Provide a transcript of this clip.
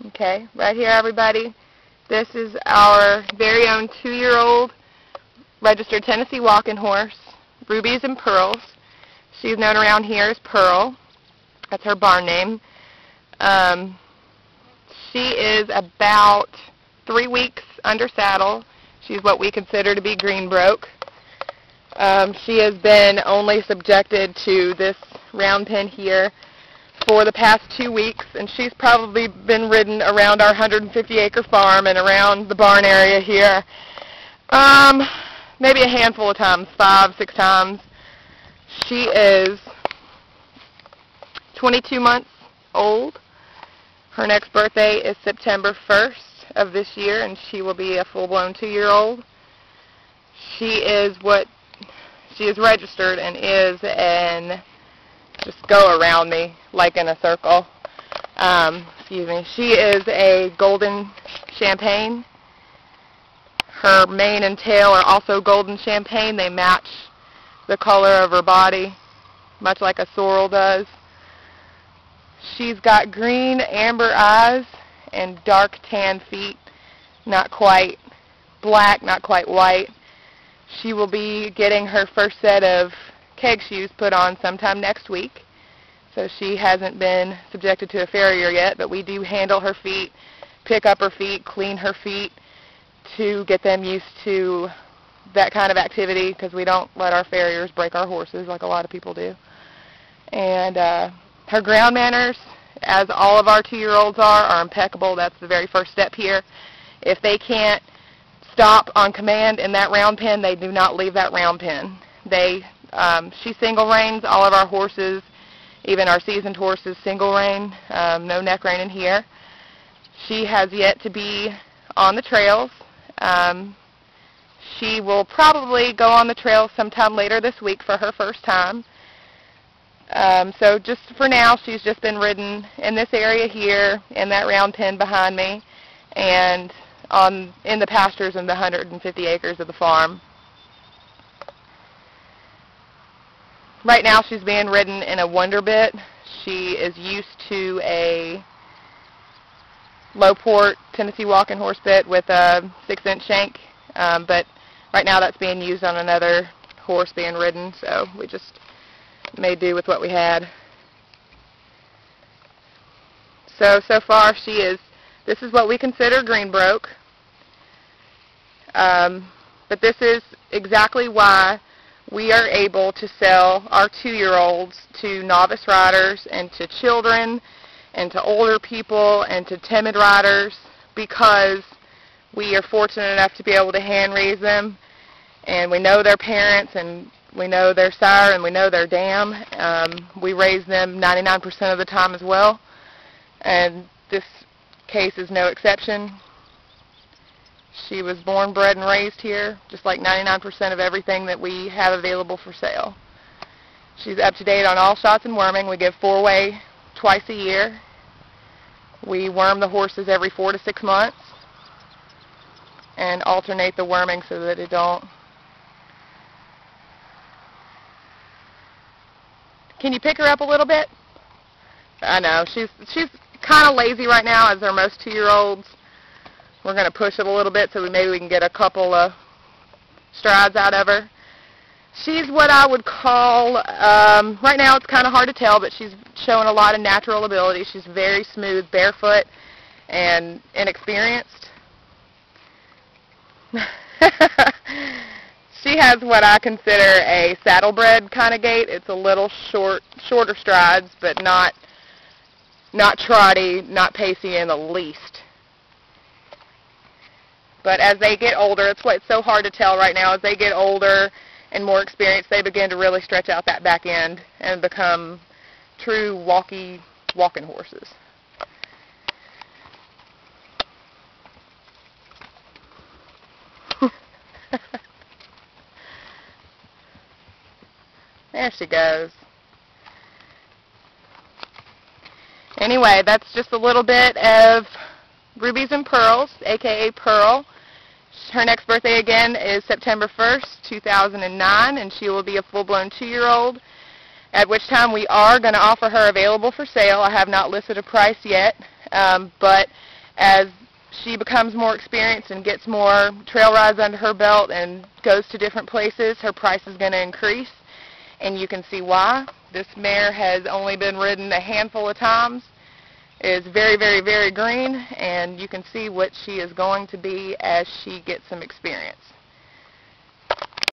Okay, right here, everybody. This is our very own 2-year-old registered Tennessee walking horse, Rubies and Pearls. She's known around here as Pearl. That's her barn name. She is about 3 weeks under saddle. She's what we consider to be green broke. She has been only subjected to this round pen here for the past 2 weeks, and she's probably been ridden around our 150-acre farm and around the barn area here maybe a handful of times, 5, 6 times. She is 22 months old. Her next birthday is September 1st of this year, and she will be a full-blown 2-year-old. She is registered and is an, just go around me like in a circle. Excuse me. She is a golden champagne. Her mane and tail are also golden champagne. They match the color of her body, much like a sorrel does. She's got green amber eyes and dark tan feet, not quite black, not quite white. She will be getting her first set of keg shoes put on sometime next week. So she hasn't been subjected to a farrier yet, but we do handle her feet, pick up her feet, clean her feet to get them used to that kind of activity, because we don't let our farriers break our horses like a lot of people do. And her ground manners, as all of our 2-year-olds are impeccable. That's the very first step here. If they can't stop on command in that round pen, they do not leave that round pen. She single reins all of our horses, even our seasoned horses single rein, no neck rein in here. She has yet to be on the trails. She will probably go on the trails sometime later this week for her first time. So just for now, she's just been ridden in this area here, in that round pen behind me, and in the pastures in the 150 acres of the farm. Right now she's being ridden in a Wonder Bit. She is used to a low port Tennessee walking horse bit with a 6-inch shank, but right now that's being used on another horse being ridden, so we just made do with what we had. So far this is what we consider green broke. But this is exactly why we are able to sell our 2-year-olds to novice riders and to children and to older people and to timid riders, because we are fortunate enough to be able to hand raise them, and we know their parents, and we know their sire, and we know their dam. We raise them 99% of the time as well, and this case is no exception. She was born, bred, and raised here, just like 99% of everything that we have available for sale. She's up to date on all shots and worming. We give 4-way twice a year. We worm the horses every 4 to 6 months and alternate the worming so that it don't. Can you pick her up a little bit? I know, she's kind of lazy right now, as are most 2-year-olds. We're going to push it a little bit so maybe we can get a couple of strides out of her. She's what I would call, right now it's kind of hard to tell, but she's showing a lot of natural ability. She's very smooth, barefoot, and inexperienced. She has what I consider a saddlebred kind of gait. It's a little shorter strides, but not trotty, not pacey in the least. But as they get older, it's what's so hard to tell right now. As they get older and more experienced, they begin to really stretch out that back end and become true walking horses. There she goes. Anyway, that's just a little bit of Rubies and Pearls, aka Pearl. Her next birthday again is September 1st, 2009, and she will be a full-blown 2-year-old, at which time we are going to offer her available for sale. I have not listed a price yet, but As she becomes more experienced and gets more trail rides under her belt and goes to different places, her price is going to increase, and you can see why. This mare has only been ridden a handful of times, is very, very, very green, and you can see what she is going to be as she gets some experience.